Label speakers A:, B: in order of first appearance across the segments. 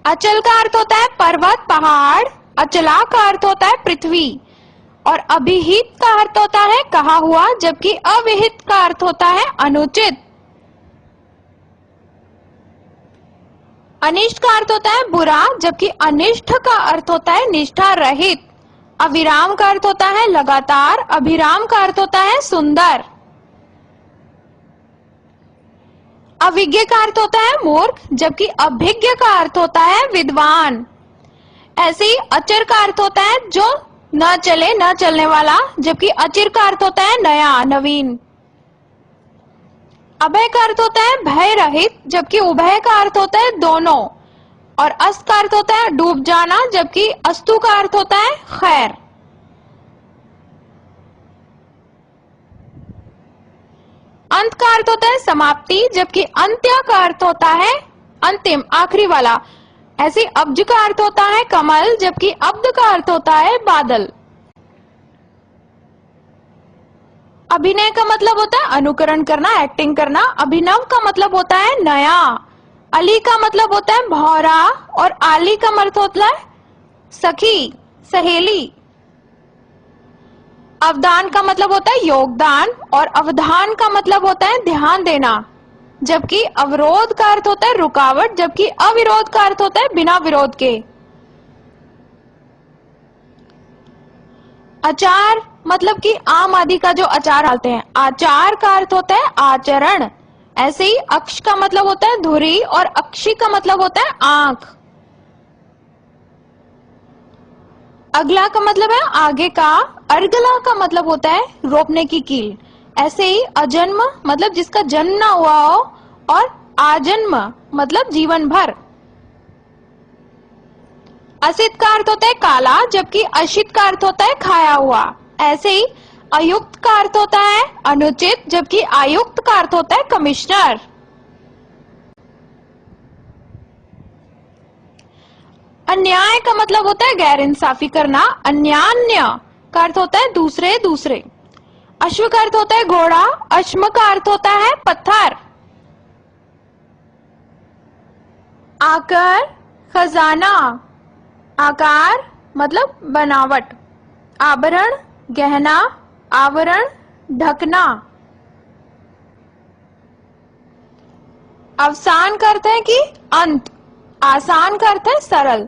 A: अचल का अर्थ होता है पर्वत पहाड़, अचला का अर्थ होता है पृथ्वी, और अभिहित का अर्थ होता है कहा हुआ, जबकि अविहित का अर्थ होता है अनुचित। अनिष्ट का अर्थ होता है बुरा, जबकि अनिष्ट का अर्थ होता है निष्ठा रहित। अविराम का अर्थ होता है लगातार, अभिराम का अर्थ होता है सुंदर। अविज्ञ का अर्थ होता है मूर्ख, जबकि अभिज्ञ का अर्थ होता है विद्वान। ऐसे ही अचर का अर्थ होता है जो न चले, न चलने वाला, जबकि अचिर का अर्थ होता है नया, नवीन। अभय का अर्थ होता है भय रहित, जबकि उभय का अर्थ होता है दोनों, और अस्त का अर्थ होता है डूब जाना, जबकि अस्तु का अर्थ होता है खैर। अंत का अर्थ होता है समाप्ति, जबकि अंत्य का अर्थ होता है अंतिम, आखिरी वाला। ऐसे अब्ज का अर्थ होता है कमल, जबकि अब्द का अर्थ होता है बादल। अभिनय का मतलब होता है अनुकरण करना, एक्टिंग करना। अभिनव का मतलब होता है नया। अली का मतलब होता है भौरा, और आली का मतलब होता है सखी, सहेली। अवदान का मतलब होता है योगदान, और अवधान का मतलब होता है ध्यान देना, जबकि अवरोध का अर्थ होता है रुकावट, जबकि अविरोध का अर्थ होता है बिना विरोध के। आचार मतलब कि आम आदि का जो अचार डालते हैं। आचार का अर्थ होता है आचरण। ऐसे ही अक्ष का मतलब होता है धुरी, और अक्षी का मतलब होता है आंख। अगला का मतलब है आगे का। अर्गला का मतलब होता है रोपने की कील। ऐसे ही अजन्म मतलब जिसका जन्म ना हुआ हो, और आजन्म मतलब जीवन भर। असित का अर्थ होता है काला, जबकि अशित का अर्थ होता है खाया हुआ। ऐसे ही अयुक्त का अर्थ होता है अनुचित, जबकि आयुक्त का अर्थ होता है कमिश्नर। अन्याय का मतलब होता है गैर इंसाफी करना। अन्यान्य का अर्थ होता है दूसरे दूसरे। अश्व का अर्थ होता है घोड़ा, अश्म का अर्थ होता है पत्थर। आकर खजाना, आकार मतलब बनावट। आभरण गहना, आवरण ढकना। अवसान का अर्थ है कि अंत। आसान का अर्थ है सरल।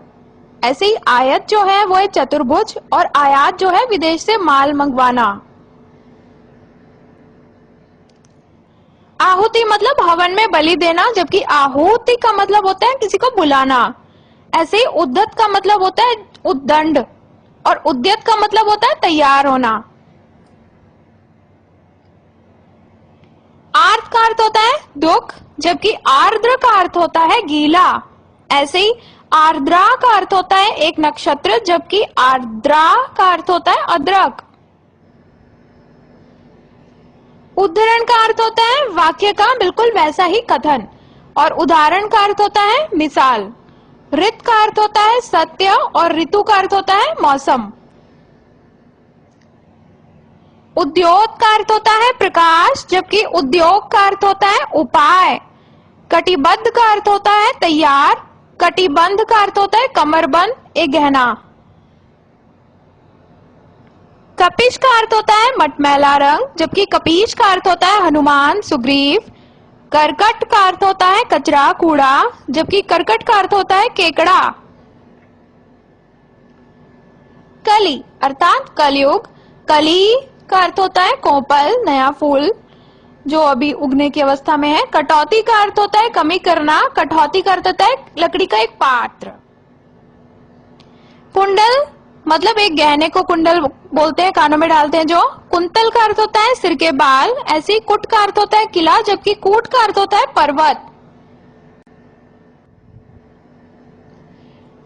A: ऐसे ही आयत जो है वो है चतुर्भुज, और आयात जो है विदेश से माल मंगवाना। आहुति मतलब हवन में बलि देना, जबकि आहुति का मतलब होता है किसी को बुलाना। ऐसे ही उद्धत का मतलब होता है उद्दंड, और उद्यत का मतलब होता है तैयार होना। आर्त का अर्थ होता है दुख, जबकि आर्द्र का अर्थ होता है गीला। ऐसे ही आर्द्रा का अर्थ होता है एक नक्षत्र, जबकि आर्द्रा का अर्थ होता है अदरक। उद्धरण का अर्थ होता है वाक्य का बिल्कुल वैसा ही कथन, और उदाहरण का अर्थ होता है मिसाल। ऋत का अर्थ होता है सत्य, और ऋतु का अर्थ होता है मौसम। उद्योग का अर्थ होता है प्रकाश, जबकि उद्योग का अर्थ होता है उपाय। कटिबद्ध का अर्थ होता है तैयार। कटिबंध का अर्थ होता है कमरबंद, एक गहना। कपिश का अर्थ होता है मटमैला रंग, जबकि कपीश का अर्थ होता है हनुमान, सुग्रीव। करकट का अर्थ होता है कचरा, कूड़ा, जबकि करकट का अर्थ होता है केकड़ा। कली अर्थात कलयुग। कली का अर्थ होता है कोपल, नया फूल जो अभी उगने की अवस्था में है। कटौती का अर्थ होता है कमी करना। कटौती का अर्थ होता है लकड़ी का एक पात्र। कुंडल मतलब एक गहने को कुंडल बोलते हैं, कानों में डालते हैं जो। कुंतल का अर्थ होता है सिर के बाल। ऐसे ही कुट का अर्थ होता है किला, जबकि कूट का अर्थ होता है पर्वत।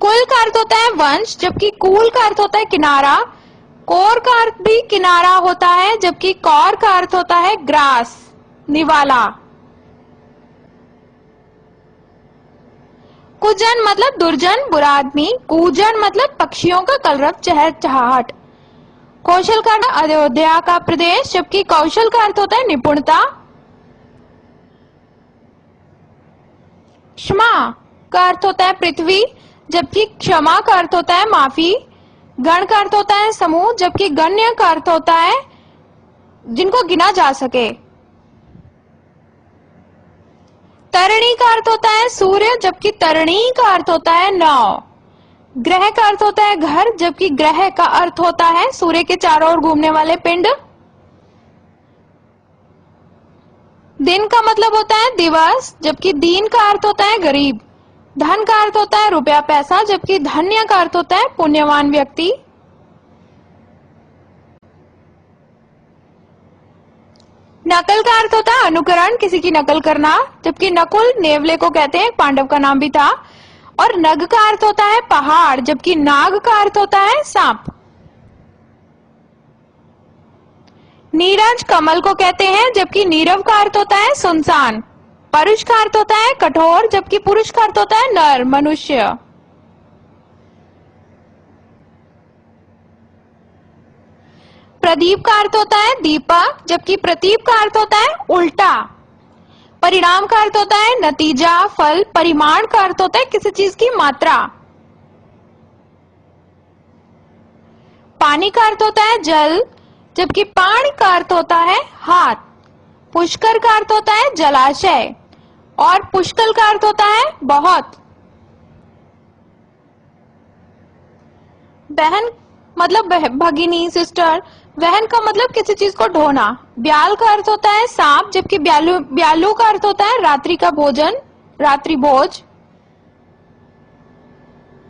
A: कुल का अर्थ होता है वंश, जबकि कूल का अर्थ होता है किनारा। कोर का अर्थ भी किनारा होता है, जबकि कौर का अर्थ होता है ग्रास, निवाला। कुजन मतलब दुर्जन, बुरा आदमी। कूजन मतलब पक्षियों का कलरव, चहचहाहट। कौशल का अर्थ अयोध्या का प्रदेश, जबकि कौशल का अर्थ होता है निपुणता। क्षमा का अर्थ होता है पृथ्वी, जबकि क्षमा का अर्थ होता है माफी। गण का अर्थ होता है समूह, जबकि गण्य का अर्थ होता है जिनको गिना जा सके। तरणी का अर्थ होता है सूर्य, जबकि तरणी का अर्थ होता है नाव। ग्रह का अर्थ होता है घर, जबकि ग्रह का अर्थ होता है सूर्य के चारों ओर घूमने वाले पिंड। दिन का मतलब होता है दिवस, जबकि दीन का अर्थ होता है गरीब। धन का अर्थ होता है रुपया पैसा, जबकि धन्य का अर्थ होता है पुण्यवान व्यक्ति। नकल का अर्थ होता है अनुकरण, किसी की नकल करना, जबकि नकुल नेवले को कहते हैं, पांडव का नाम भी था। और नग का अर्थ होता है पहाड़, जबकि नाग का अर्थ होता है सांप। नीरज कमल को कहते हैं, जबकि नीरव का अर्थ होता है सुनसान। परुष का अर्थ होता है कठोर, जबकि पुरुष का अर्थ होता है नर मनुष्य। प्रदीप का अर्थ होता है दीपक, जबकि प्रतीप का अर्थ होता है उल्टा। परिणाम का अर्थ होता है नतीजा, फल। परिमाण का अर्थ होता है किसी चीज की मात्रा। पानी का अर्थ होता है जल, जबकि पाण का अर्थ होता है हाथ। पुष्कर का अर्थ होता है जलाशय और पुष्कल का अर्थ होता है बहुत। बहन मतलब भगिनी सिस्टर। वहन का मतलब किसी चीज को ढोना। ब्याल का अर्थ होता है सांप, जबकि ब्यालू का अर्थ होता है रात्रि का भोजन, रात्रि भोज।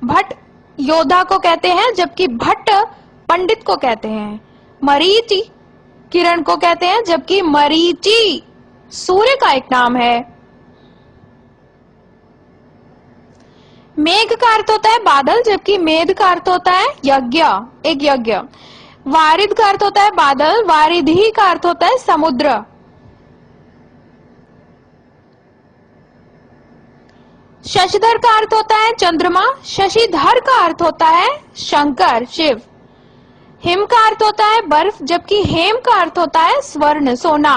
A: भट्ट योद्धा को कहते हैं, जबकि भट्ट पंडित को कहते हैं। मरीचि किरण को कहते हैं, जबकि मरीचि सूर्य का एक नाम है। मेघ का अर्थ होता है बादल, जबकि मेध का अर्थ होता है यज्ञ, एक यज्ञ। वारिद का अर्थ होता है बादल, वारिधि का अर्थ होता है समुद्र। शशिधर का अर्थ होता है चंद्रमा, शशिधर का अर्थ होता है शंकर शिव। हिम का अर्थ होता है बर्फ, जबकि हेम का अर्थ होता है स्वर्ण सोना।